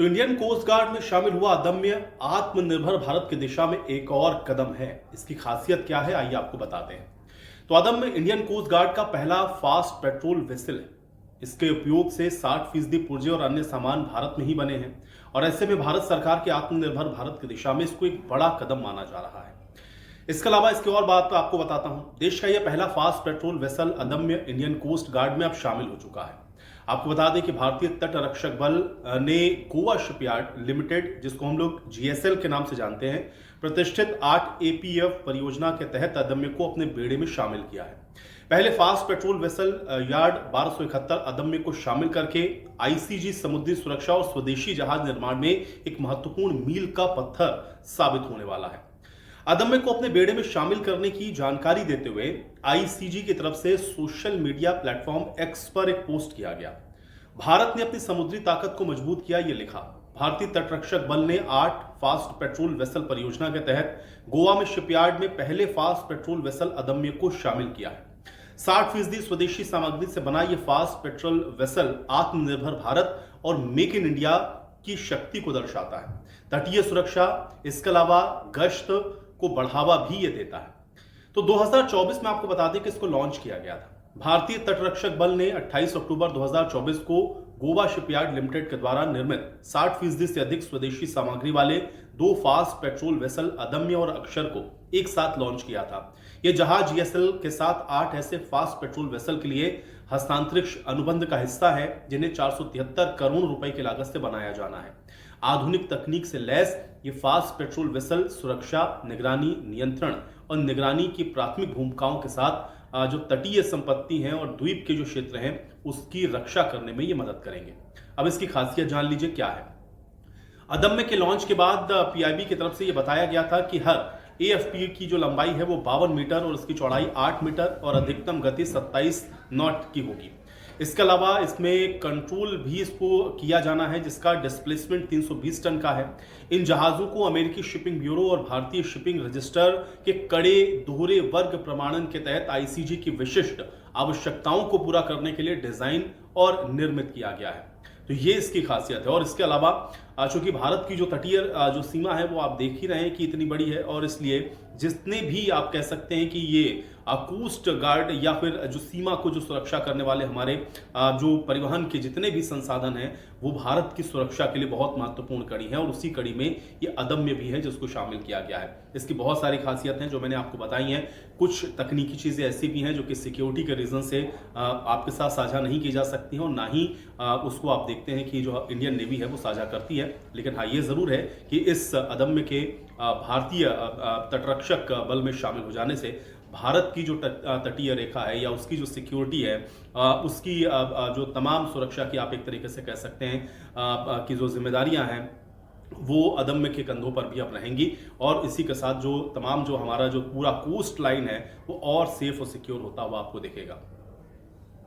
तो Indian coast guard में शामिल हुआ अदम्य आत्मनिर्भर भारत की दिशा में एक और कदम है। इसकी खासियत क्या है, आइए आपको बताते हैं। तो अदम्य इंडियन कोस्ट गार्ड का पहला फास्ट पेट्रोल वेसल है। इसके उपयोग से 60% पुर्जे और अन्य सामान भारत में ही बने हैं और ऐसे में भारत सरकार के आत्मनिर्भर भारत की दिशा में इसको एक बड़ा कदम माना जा रहा है। इसके अलावा इसकी और बात तो आपको बताता हूं। देश का यह पहला फास्ट पेट्रोल वेसल अदम्य इंडियन कोस्ट गार्ड में अब शामिल हो चुका है। आपको बता दें कि भारतीय तट रक्षक बल ने गोवा शिपयार्ड लिमिटेड, जिसको हम लोग जीएसएल के नाम से जानते हैं, प्रतिष्ठित 8 एपीएफ परियोजना के तहत अदम्य को अपने बेड़े में शामिल किया है। पहले फास्ट पेट्रोल वेसल यार्ड 1271 अदम्य को शामिल करके आईसीजी समुद्री सुरक्षा और स्वदेशी जहाज निर्माण में एक महत्वपूर्ण मील का पत्थर साबित होने वाला है। अदम्य को अपने बेड़े में शामिल करने की जानकारी देते हुए आईसीजी की तरफ से सोशल मीडिया प्लेटफॉर्म एक्स पर एक पोस्ट किया गया। भारत ने अपनी समुद्री ताकत को मजबूत किया, ये लिखा। भारतीय तटरक्षक बल ने 8 फास्ट पेट्रोल वेसल परियोजना के तहत गोवा में शिपयार्ड में पहले फास्ट पेट्रोल वेसल अदम्य को शामिल किया है। 60% स्वदेशी सामग्री से बना यह फास्ट पेट्रोल वेसल आत्मनिर्भर भारत और मेक इन इंडिया की शक्ति को दर्शाता है। तटीय सुरक्षा, इसके अलावा गश्त को बढ़ावा भी ये देता है। तो 2024 में आपको बता दें कि इसको लॉन्च किया गया था। भारतीय तटरक्षक बल ने 28 अक्टूबर 2024 को गोवा शिपयार्ड लिमिटेड के द्वारा निर्मित 60% से अधिक स्वदेशी सामग्री वाले 2 फास्ट पेट्रोल वेसल अदम्य और अक्षर को एक साथ लॉन्च किया था। यह जहाज जीएसएल के साथ 8 ऐसे फास्ट पेट्रोल वेसल के लिए हस्तांतरित अनुबंध का हिस्सा है, जिन्हें 473 करोड़ रुपए की लागत से बनाया जाना है। आधुनिक तकनीक से लैस ये फास्ट पेट्रोल वेसल सुरक्षा, निगरानी, नियंत्रण और निगरानी की प्राथमिक भूमिकाओं के साथ जो तटीय संपत्ति हैं और द्वीप के जो क्षेत्र हैं उसकी रक्षा करने में ये मदद करेंगे। अब इसकी खासियत जान लीजिए क्या है। अदम्य के लॉन्च के बाद पीआईबी की तरफ से ये बताया गया था कि हर एएफपी की जो लंबाई है वो 52 मीटर और इसकी चौड़ाई 8 मीटर और अधिकतम गति 27 नॉट की होगी। इसके अलावा इसमें कंट्रोल भी इसको किया जाना है, जिसका डिस्प्लेसमेंट 320 टन का है। इन जहाज़ों को अमेरिकी शिपिंग ब्यूरो और भारतीय शिपिंग रजिस्टर के कड़े दोहरे वर्ग प्रमाणन के तहत आईसीजी की विशिष्ट आवश्यकताओं को पूरा करने के लिए डिजाइन और निर्मित किया गया है। तो ये इसकी खासियत है। और इसके अलावा चूंकि भारत की जो तटीय जो सीमा है वो आप देख ही रहे हैं कि इतनी बड़ी है, और इसलिए जितने भी आप कह सकते हैं कि ये कोस्ट गार्ड या फिर जो सीमा को जो सुरक्षा करने वाले हमारे जो परिवहन के जितने भी संसाधन हैं वो भारत की सुरक्षा के लिए बहुत महत्वपूर्ण कड़ी है, और उसी कड़ी में ये अदम्य भी है जिसको शामिल किया गया है। इसकी बहुत सारी खासियत हैं जो मैंने आपको बताई हैं। कुछ तकनीकी चीज़ें ऐसी भी हैं जो कि सिक्योरिटी के रीज़न से आपके साथ साझा नहीं की जा सकती हैं, और ना ही उसको आप देखते हैं कि जो इंडियन नेवी है वो साझा करती है। लेकिन हाँ, ये ज़रूर है कि इस अदम्य के भारतीय तटरक्षक बल में शामिल हो जाने से भारत की जो तटीय रेखा है या उसकी जो सिक्योरिटी है, उसकी जो तमाम सुरक्षा की आप एक तरीके से कह सकते हैं कि जो जिम्मेदारियां हैं वो अदम्य के कंधों पर भी अब रहेंगी, और इसी के साथ जो तमाम जो हमारा जो पूरा कोस्ट लाइन है वो और सेफ और सिक्योर होता हुआ आपको दिखेगा।